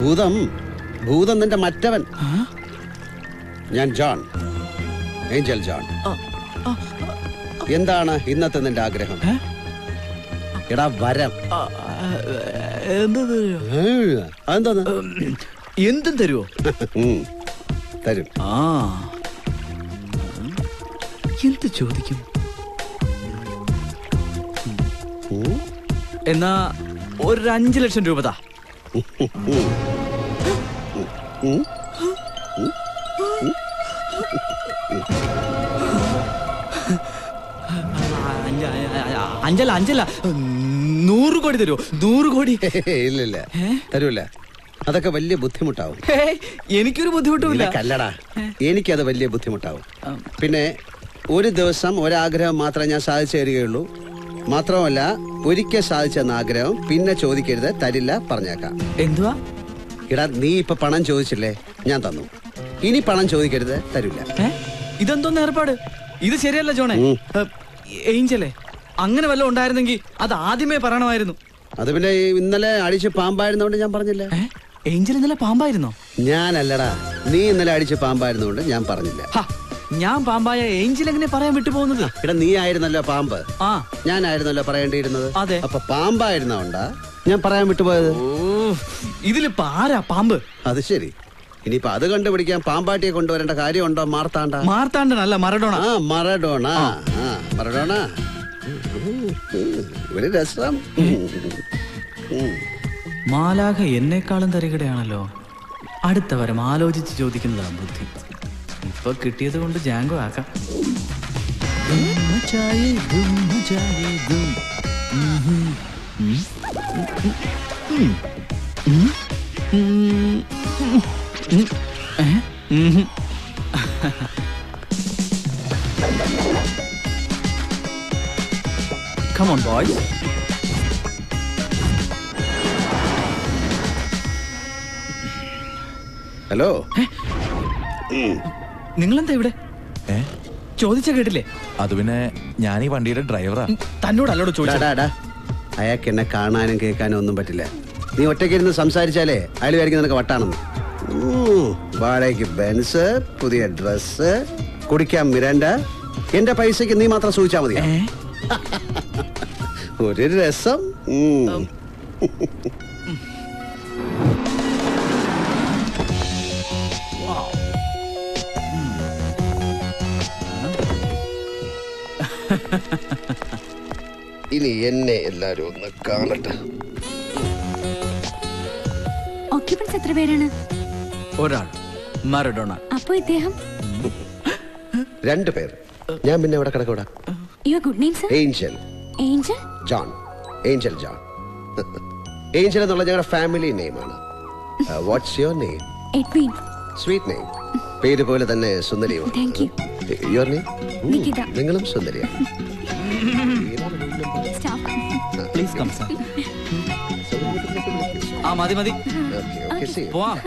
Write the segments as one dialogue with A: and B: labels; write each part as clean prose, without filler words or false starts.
A: ഭൂതം ഭൂതം നിന്റെ മറ്റവൻ. ഞാൻ ജോൺ, ഏഞ്ചൽ ജോൺ. എന്താണ് ഇന്നത്തെ നിന്റെ ആഗ്രഹം? എടാ വരം.
B: എന്തും തരുമോ?
A: തരും.
B: എന്ത് ചോദിക്കും? എന്നാ ഒരു 5 ലക്ഷം രൂപ താ. അഞ്ചല 100 കോടി തരുമോ? 100 കോടി?
A: ഇല്ലില്ല, തരൂല. അതൊക്കെ വലിയ ബുദ്ധിമുട്ടാവും.
B: എനിക്കൊരു ബുദ്ധിമുട്ടില്ല.
A: കല്ലടാ, എനിക്കത് വലിയ ബുദ്ധിമുട്ടാവും. പിന്നെ ഒരു ദിവസം ഒരാഗ്രഹം മാത്രമേ ഞാൻ സാധിച്ചു തരികയുള്ളൂ. മാത്രമല്ല, ഒരിക്കൽ സാധിച്ചെന്ന ആഗ്രഹം പിന്നെ ചോദിക്കരുത്, തരില്ല, പറഞ്ഞേക്കാം.
B: എന്തുവാ?
A: ഇടാ, നീ ഇപ്പൊ പണം ചോദിച്ചില്ലേ, ഞാൻ തന്നു. ഇനി പണം ചോദിക്കരുത്, തരില്ല.
B: ഇതെന്തോന്ന് ഏർപ്പാട്? ഇത് ശരിയല്ല ജോണേ. ഏഞ്ചലേ, അങ്ങനെ വല്ലതും ഉണ്ടായിരുന്നെങ്കിൽ അത് ആദ്യമേ പറയണമായിരുന്നു.
A: അത് പിന്നെ ഇന്നലെ അടിച്ച് പാമ്പായിരുന്നോണ്ട് ഞാൻ പറഞ്ഞില്ല.
B: ഏഞ്ചൽ ഇന്നലെ പാമ്പായിരുന്നോ?
A: ഞാനല്ലടാ, നീ ഇന്നലെ അടിച്ച് പാമ്പായിരുന്നോണ്ട് ഞാൻ പറഞ്ഞില്ല.
B: ഞാൻ പാമ്പായ ഏഞ്ചൽ എങ്ങനെ പറയാൻ വിട്ടുപോകുന്നത്?
A: എടാ, നീ ആയിരുന്നല്ലോ പാമ്പ്, ഞാനായിരുന്നല്ലോ പറയേണ്ടിയിരുന്നത്.
B: അതെ.
A: അപ്പൊ പാമ്പായിരുന്നോണ്ടാ ഞാൻ പറയാൻ വിട്ടുപോയത്.
B: ഇതിലിപ്പോ ആരാ പാമ്പ്?
A: അത് ശരി. ഇനിയിപ്പൊ അത് കണ്ടുപിടിക്കാൻ പാമ്പാട്ടിയെ കൊണ്ടുവരേണ്ട കാര്യമുണ്ടോ?
B: മാർത്താണ്ഡനല്ല, മറഡോണ.
A: മറഡോണ. മറഡോണ ഒരു രസം.
B: മാലാഖ എന്നെക്കാളും തരികടയാണല്ലോ. അടുത്ത വരം ആലോചിച്ച് ചോദിക്കുന്നതാണ് ബുദ്ധി. ഇപ്പൊ കിട്ടിയത് കൊണ്ട് ജാങ്കോ ആക്കാം. Come on, boys.
A: ഹലോ,
B: നിങ്ങളെന്താ ഇവിടെ? ചോദിച്ച കേട്ടില്ലേ?
C: അത് പിന്നെ ഞാൻ ഈ വണ്ടിയുടെ ഡ്രൈവറാ.
B: തന്നോടല്ലോട് ചോദിച്ചാ.
A: അയാൾക്ക് എന്നെ കാണാനും കേൾക്കാനും ഒന്നും പറ്റില്ല. നീ ഒറ്റയ്ക്കിരുന്ന് സംസാരിച്ചാലേ അയാൾ വിചാരിക്കും നിനക്ക് വട്ടാണെന്ന്. വാടകയ്ക്ക് ബെൻസ്, പുതിയ ഡ്രസ്, കുടിക്കാൻ മിരണ്ട. എന്റെ പൈസക്ക് നീ മാത്രം സൂചിച്ചാ മതി. ഒരു രസം. ഇനി എന്നെ എല്ലാരും ഒന്ന് കാണട്ടെ.
D: ഓക്യുപ്പൻസ് എത്ര പേരാണ്?
B: ഒരാൾ, മറഡോണ.
D: അപ്പോ ഇദ്ദേഹം?
A: 2 പേർ. ഞാൻ പിന്നെ ഇവിടെ കിടക്കൂടാ.
D: Your good name sir?
A: Angel.
D: Angel
A: John. Angel John. Angel എന്നുള്ള ഞങ്ങളുടെ ഫാമിലി നെയിമാണ്. What's your name?
D: Edwin.
A: Sweet name. പേര് പോലെ തന്നെ സുന്ദരിയുമാണ്.
D: Thank you.
A: Your name?
D: Nikita.
A: നിങ്ങളും സുന്ദരിയാണ്.
B: Please come sir. മതി മതി. പോവാം.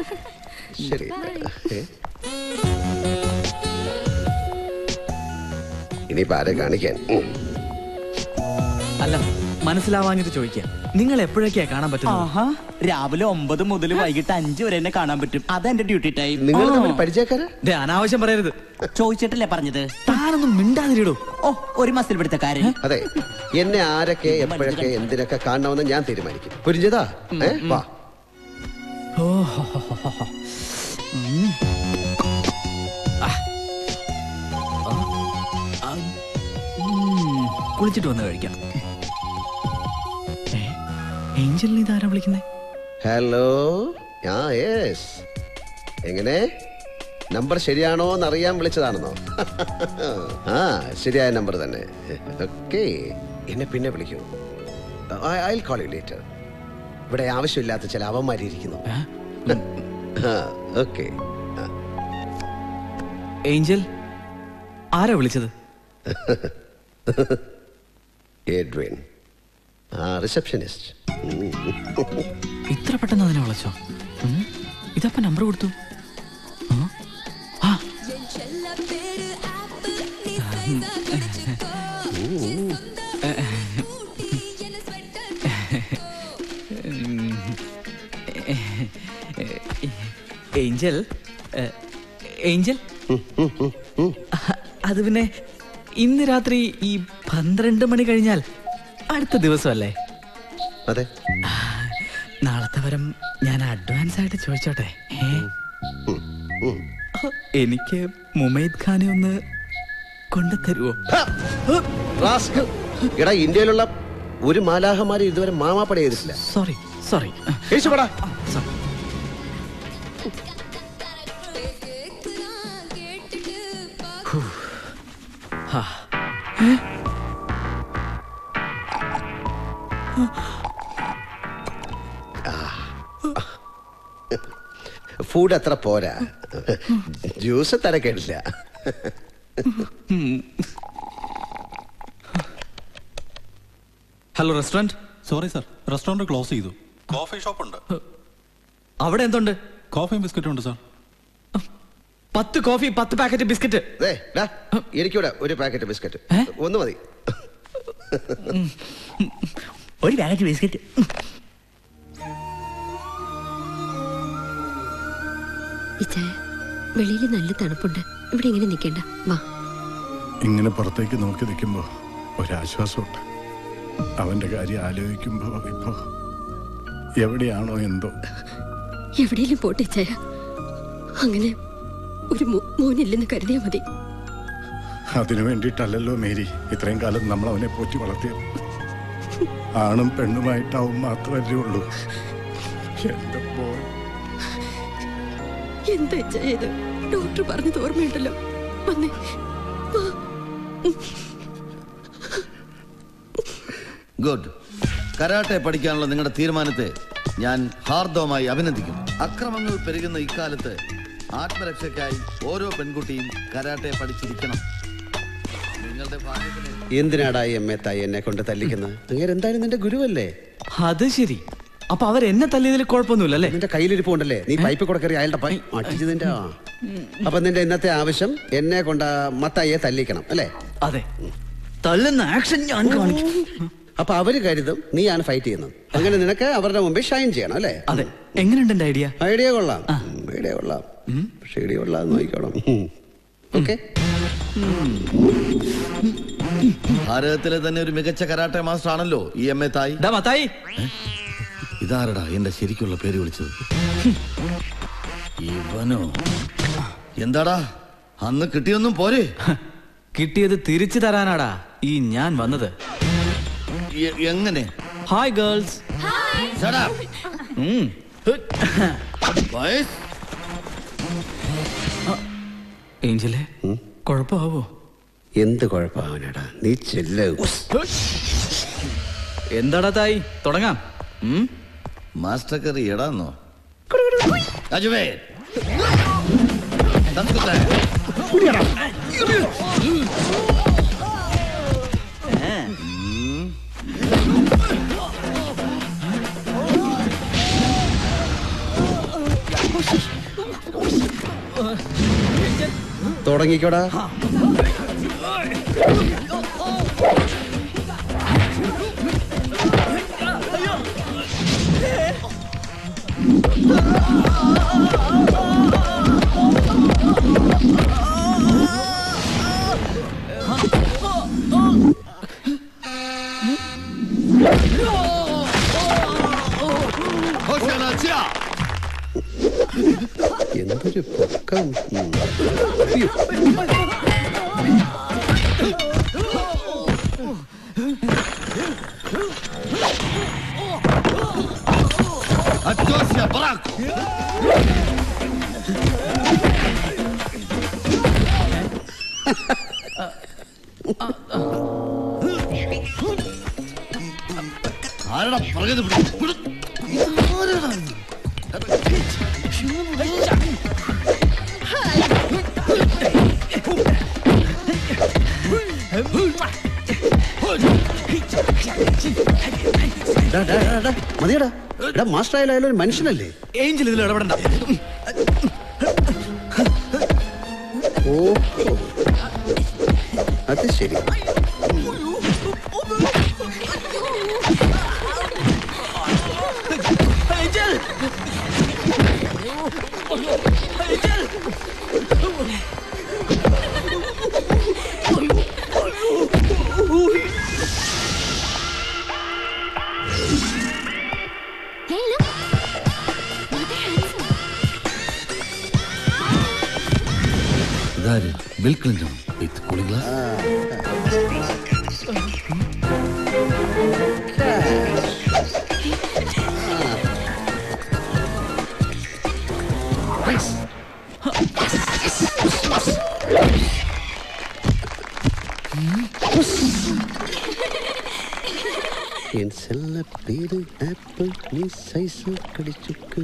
A: ശരി. ഇനിയിപ്പോ ആരെ കാണിക്കാൻ?
B: അല്ല, മനസ്സിലാവാഞ്ഞിട്ട് ചോദിക്കാം. നിങ്ങൾ എപ്പോഴൊക്കെയാ കാണാൻ പറ്റുന്നത്?
E: രാവിലെ 9 മുതൽ വൈകിട്ട് 5 വരെ എന്നെ കാണാൻ പറ്റും. അതെന്റെ ഡ്യൂട്ടി ടൈം.
A: നിങ്ങൾ തമ്മിൽ പരിചയക്കാരാ?
B: അനാവശ്യം പറയരുത്.
E: ചോദിച്ചിട്ടല്ലേ പറഞ്ഞത്?
B: താനൊന്നും മിണ്ടാതിരിടോ.
E: ഒരു മസിൽ പിടുത്തക്കാരൻ.
A: അതെ, എന്നെ ആരൊക്കെ എപ്പോഴൊക്കെ എന്തിനൊക്കെ കാണണമെന്ന് ഞാൻ തീരുമാനിക്കും. പുരിഞ്ചതാ? വാ.
B: കുളിച്ചിട്ട് വന്ന് കഴിക്കാം. ഏഞ്ചലിനെ ഇതാരാ വിളിക്കുന്നേ?
A: ഹലോ. യെസ്. എങ്ങനെ? നമ്പർ ശരിയാണോ എന്നറിയാൻ വിളിച്ചതാണെന്നോ? ശരിയായ നമ്പർ തന്നെ. ഓക്കെ, എന്നെ പിന്നെ വിളിക്കൂ. I will call you later. ഇവിടെ ആവശ്യമില്ലാത്ത ചില അവന്മാരിയിരിക്കുന്നു. ഓക്കെ.
B: ഏഞ്ചൽ, ആരാ വിളിച്ചത്?
A: Edwin, receptionist.
B: ഇത്ര പെട്ടെന്ന് അതിനെ വിളിച്ചോ? ഇതപ്പ നമ്പർ കൊടുത്തു. ഏഞ്ചൽ ഏഞ്ചൽ അത് പിന്നെ ഇന്ന് രാത്രി ഈ 12 മണി കഴിഞ്ഞാൽ അടുത്ത ദിവസമല്ലേ?
A: അതെ.
B: നാളത്തെ വരം ഞാൻ അഡ്വാൻസ് ആയിട്ട് ചോദിച്ചോട്ടെ? എനിക്ക് മുമൈദ് ഖാനെ ഒന്ന് കൊണ്ടുതരുവോ?
A: എടാ, ഇന്ത്യയിലുള്ള ഒരു മാലാഹമാരെ ഇതുവരെ മാമാപ്പട ചെയ്തിട്ടില്ല.
B: Sorry sorry.
A: ഫുഡ് അത്ര പോരാ, ജ്യൂസ് തരക്കേടില്ല.
B: Hello restaurant.
F: Sorry sir, restaurant close ചെയ്തു. കോഫി ഷോപ്പ് ഉണ്ട്.
B: അവിടെ എന്തുണ്ട്?
F: കോഫിയും ബിസ്ക്കറ്റും ഉണ്ട് സാർ.
B: 10 coffee 10 packet biscuit.
A: എനിക്കൂടെ ഒരു പാക്കറ്റ് ബിസ്ക്കറ്റ് ഒന്ന് മതി.
E: ഒരു പാക്കറ്റ് ബിസ്ക്കറ്റ്.
G: വെളിയിൽ നല്ല തണുപ്പുണ്ട്, ഇവിടെ ഇങ്ങനെ നിൽക്കണ്ട, വാ.
F: ഇങ്ങനെ പുറത്തേക്ക് നോക്കി നിൽക്കുമ്പോ ഒരാശ്വാസമുണ്ട്. അവന്റെ കാര്യം ആലോചിക്കുമ്പോ ഇപ്പോ എവിടെയാണോ എന്തോ.
G: എവിടെയെങ്കിലും പോട്ടെ ചായ, അങ്ങനെ ഒരു മോനില്ലെന്ന് കരുതിയാ മതി.
F: അതിനു വേണ്ടിയിട്ടല്ലല്ലോ മേരി ഇത്രയും കാലം നമ്മൾ അവനെ പോറ്റി വളർത്തിയത്. ആണും പെണ്ണുമായിട്ടാവും മാത്രമല്ലേ ഉള്ളൂ.
G: എന്താ ചെയ്ത്? ഡോക്ടർ പറഞ്ഞത് ഓർമ്മയുണ്ടല്ലോ. വന്നേ.
H: ഗുഡ്. കരാട്ടെ പഠിക്കാനുള്ള നിങ്ങളുടെ തീരുമാനത്തെ ഞാൻ ഹാർദവമായി അഭിനന്ദിക്കുന്നു. അക്രമങ്ങൾ പെരുകുന്ന ഇക്കാലത്ത് ആത്മരക്ഷയ്ക്കായി ഓരോ പെൺകുട്ടിയും കരാട്ടെ പഠിച്ചിരിക്കണം. നിങ്ങളുടെ ഭാഗ്യത്തിന്.
A: എന്തിനാടാ എമ്മെ തായി എന്നെ കൊണ്ട് തല്ലിക്കുന്നത്? അങ്ങനെ എന്തായാലും നിന്റെ ഗുരുവല്ലേ.
B: അത് ശരി. അപ്പൊ അവരെന്നെ തല്ലിയതിൽ കുഴപ്പമൊന്നുമില്ലല്ലേ?
A: നിന്റെ കയ്യിലിരിപ്പുണ്ടല്ലേ, നീ പൈപ്പ് കൂടെ കയറി അയാളുടെ അടിച്ചതിന്റെ. അപ്പൊ നിന്റെ ഇന്നത്തെ ആവശ്യം എന്നെ കൊണ്ട് മത്തായിയെ തല്ലിക്കണം അല്ലേ?
B: അതെ, തല്ലുന്ന ആക്ഷൻ ഞാൻ കാണിക്കും.
A: അപ്പൊ അവര് കരുതും നീയാണ് ഫൈറ്റ് ചെയ്യുന്നത്. അങ്ങനെ നിനക്ക് അവരുടെ മുമ്പിൽ ഷൈൻ ചെയ്യണം അല്ലേ?
B: അതെ. എങ്ങനെയുണ്ട് എന്റെ ഐഡിയ?
A: ഐഡിയ കൊള്ളാം, ഐഡിയ കൊള്ളാം. പക്ഷെ ഐഡിയ കൊള്ളാം നോക്കണം. ഓക്കെ.
H: ഭാരതത്തിലെ തന്നെ ഒരു മികച്ച കരാട്ടെ മാസ്റ്റർ ആണല്ലോ ഈ എം എ തായി.
B: മത്തായി,
H: ഇതാരടാ എന്റെ ശരിക്കുള്ള പേര് വിളിച്ചത്? ഇവനോ? എന്താടാ അന്ന് കിട്ടിയൊന്നും പോരെ?
B: കിട്ടിയത് തിരിച്ചു തരാനാടാ ഈ ഞാൻ വന്നത്.
H: എങ്ങനെ?
B: Hi girls. ഏഞ്ചലെ, കുഴപ്പമാവോ?
A: എന്ത് കുഴപ്പമാവനടാ, നീ ചെല്ല്.
B: എന്താടാ തായി, തുടങ്ങാം.
H: മാസ്റ്റർ കറി എടാന്നോ? അജുവേ
A: തുടങ്ങിക്കോടാ. എന്തൊരു പൊക്കം.
H: ആരടാ പറഞ്ഞത്?
A: മതിയടാ. എടാ, മാസ്റ്റർ ആയാലും ഒരു മനുഷ്യനല്ലേ?
B: ഏഞ്ചൽ ഇതിൽ ഇടപെടണ്ട.
A: ഓ, അത് ശരി.
D: Hey, look. What a handsome.
H: ഇതാര് ബിൽ ക്ലിന്റൺ വിത്ത് കൂളിംഗ് ഗ്ലാസ്.
A: என் செல்ல பேரு ஆப்பிள் நீ സൈസ് കടിച്ചുക്ക്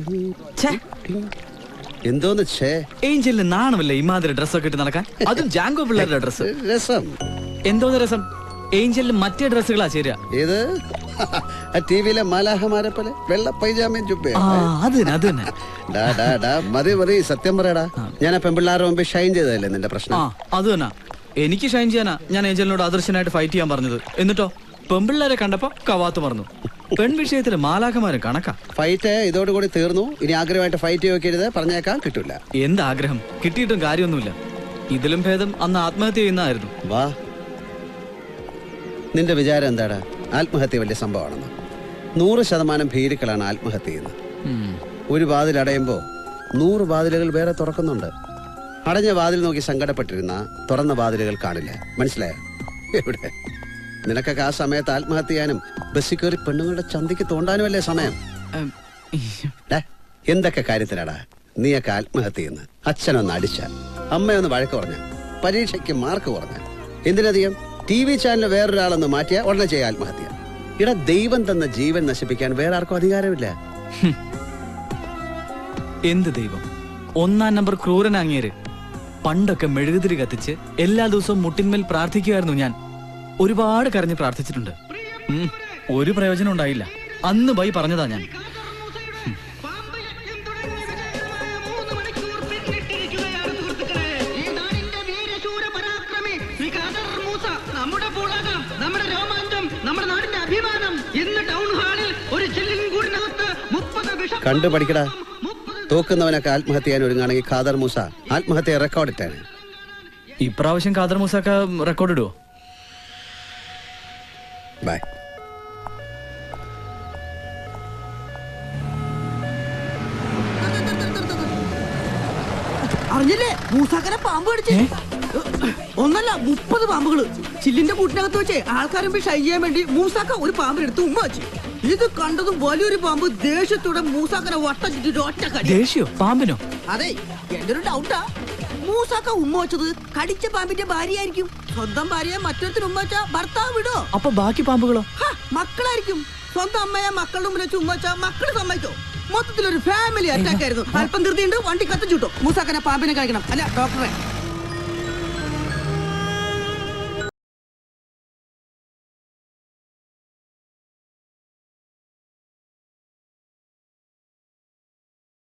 A: എന്തോന്ന് ഛേ
B: ഏഞ്ചലിന് നാണമില്ല ഇമാതിരി ഡ്രസ്സൊക്കെ ഇട്ട് നടക്കാൻ, അതും ജാങ്കോ പിള്ളേരുടെ ഡ്രസ്സ്.
A: രസം
B: എന്തോന്ന് രസം? ഏഞ്ചലിന് മറ്റേ ഡ്രസ്സുകളാ ചേരുക.
A: ഏത് ടിവിയിലെ മാലാഹമാരെ പോലെ വെള്ള പൈജാമയും ചുപ്പേ
B: അത് തന്നെ.
A: മതി സത്യം പറയടാ. ഞാൻ ആ പെൺപിള്ളാരുടെ മുമ്പ് ഷൈൻ ചെയ്തതല്ലേ നിന്റെ പ്രശ്നം?
B: അത് തന്നെ. എനിക്ക് ഷൈൻ ചെയ്യാനാ ഞാൻ ഏഞ്ചലിനോട് ആദർശനായിട്ട് ഫൈറ്റ് ചെയ്യാൻ പറഞ്ഞത്. എന്നിട്ടോ പെൺപിള്ളേരെ കണ്ടപ്പോ കവാത്ത് പറഞ്ഞു. പെൺവിഷയത്തില് മാലാഖമാരും കണക്കാ.
A: ഫൈറ്റ് ഇതോടുകൂടി തീർന്നു. ഇനി ആഗ്രഹമായിട്ട് ഫൈറ്റ് നോക്കരുത്, പറഞ്ഞേക്കാൻ കിട്ടൂല.
B: എന്താഗ്രഹം? കിട്ടിയിട്ടും കാര്യമൊന്നുമില്ല. ഇതിലും ഭേദം അന്ന് ആത്മഹത്യ ചെയ്യുന്നതായിരുന്നു.
A: വാ, നിന്റെ വിചാരം എന്താടാ? ആത്മഹത്യ വലിയ സംഭവമാണെന്ന്? 100% ഭീരുക്കളാണ് ആത്മഹത്യ ചെയ്യുന്നത്. ഒരു വാതിൽ അടയുമ്പോ 100 വാതിലുകൾ വേറെ തുറക്കുന്നുണ്ട്. അടഞ്ഞ വാതിൽ നോക്കി സങ്കടപ്പെട്ടിരുന്ന തുറന്ന വാതിലുകൾ കാണില്ല. മനസ്സിലായോ? എവിടെ നിനക്കൊക്കെ ആ സമയത്ത് ആത്മഹത്യ ചെയ്യാനും ബസ്സിൽ കയറി പെണ്ണുങ്ങളുടെ ചന്തിക്ക് തോണ്ടാനുമല്ലേ സമയം? എന്തൊക്കെ കാര്യത്തിലാടാ നീയൊക്കെ ആത്മഹത്യ ചെയ്യുന്നത്? അച്ഛനൊന്ന് അടിച്ച, അമ്മയൊന്ന് വഴക്ക് പറഞ്ഞ, പരീക്ഷയ്ക്ക് മാർക്ക് കുറഞ്ഞ, എന്തിനധികം TV ചാനൽ വേറൊരാളൊന്ന് മാറ്റിയ ഉടനെ ചെയ്യാൻ ആത്മഹത്യ. ഇവിടെ ദൈവം തന്ന ജീവൻ നശിപ്പിക്കാൻ വേറെ ആർക്കും അധികാരമില്ല.
B: എന്ത് ദൈവം? 1-ാം നമ്പർ ക്രൂരനാങ്ങിയര്. പണ്ടൊക്കെ മെഴുകുതിരി കത്തിച്ച് എല്ലാ ദിവസവും മുട്ടിന്മേൽ പ്രാർത്ഥിക്കുമായിരുന്നു ഞാൻ. ഒരുപാട് കരഞ്ഞ് പ്രാർത്ഥിച്ചിട്ടുണ്ട്. ഒരു പ്രയോജനം ഉണ്ടായില്ല. അന്ന് ബൈ പറഞ്ഞതാ ഞാൻ.
A: കണ്ടു പഠിക്കടാ. തോക്കുന്നവനൊക്കെ ആത്മഹത്യ ചെയ്യാൻ ഒരുങ്ങാണെങ്കിൽ ഖാദർ മൂസ ആത്മഹത്യ റെക്കോർഡ് ഇട്ടാണ്.
B: ഇപ്രാവശ്യം ഖാദർ മൂസൊക്കെ റെക്കോർഡ് ഇടുവോ?
A: ബൈ.
I: അറിഞ്ഞില്ലേ മൂസാക്കനെ പാമ്പ് കടിച്ച്? ഒന്നല്ല 30 പാമ്പുകള് ചില്ലിന്റെ കൂട്ടിനകത്ത് വെച്ചേ ആൾക്കാരും ഷൈ ചെയ്യാൻ വേണ്ടി മൂസാക്ക ഒരു പാമ്പിനെടുത്ത് ഉമ്മ വെച്ചു. ഇത് കണ്ടതും വലിയൊരു പാമ്പ് ദേഷ്യത്തോടെ മൂസാക്കനെ വട്ടം ചുറ്റിട്ട് ഒറ്റ കടി.
B: ദേഷ്യോ? പാമ്പിനോ?
I: അതെ, എന്റെ ഒരു ഡൗട്ടാ. മൂസാക്ക ഉമ്മ വെച്ചത് കടിച്ച പാമ്പിന്റെ ഭാര്യയായിരിക്കും. സ്വന്തം ഭാര്യയെ മറ്റൊരുത്തിന് ഉമ്മ വെച്ചാ ഭർത്താവ് വിടോ?
B: അപ്പൊ ബാക്കി പാമ്പുകളോ?
I: മക്കളായിരിക്കും. സ്വന്തം അമ്മയെ മക്കളുടെ മുമ്പിൽ വെച്ച് ഉമ്മ വെച്ചാ മക്കള് സമ്മതിച്ചോ? മൊത്തത്തിലൊരു ഫാമിലി അറ്റാക്ക് ആയിരുന്നു. അല്പം ധൃതിയുണ്ട്, വണ്ടി കത്തിച്ചുട്ടോ. മൂസാക്കനെ പാമ്പിനെ കഴിക്കണം. അല്ല ഡോക്ടറെ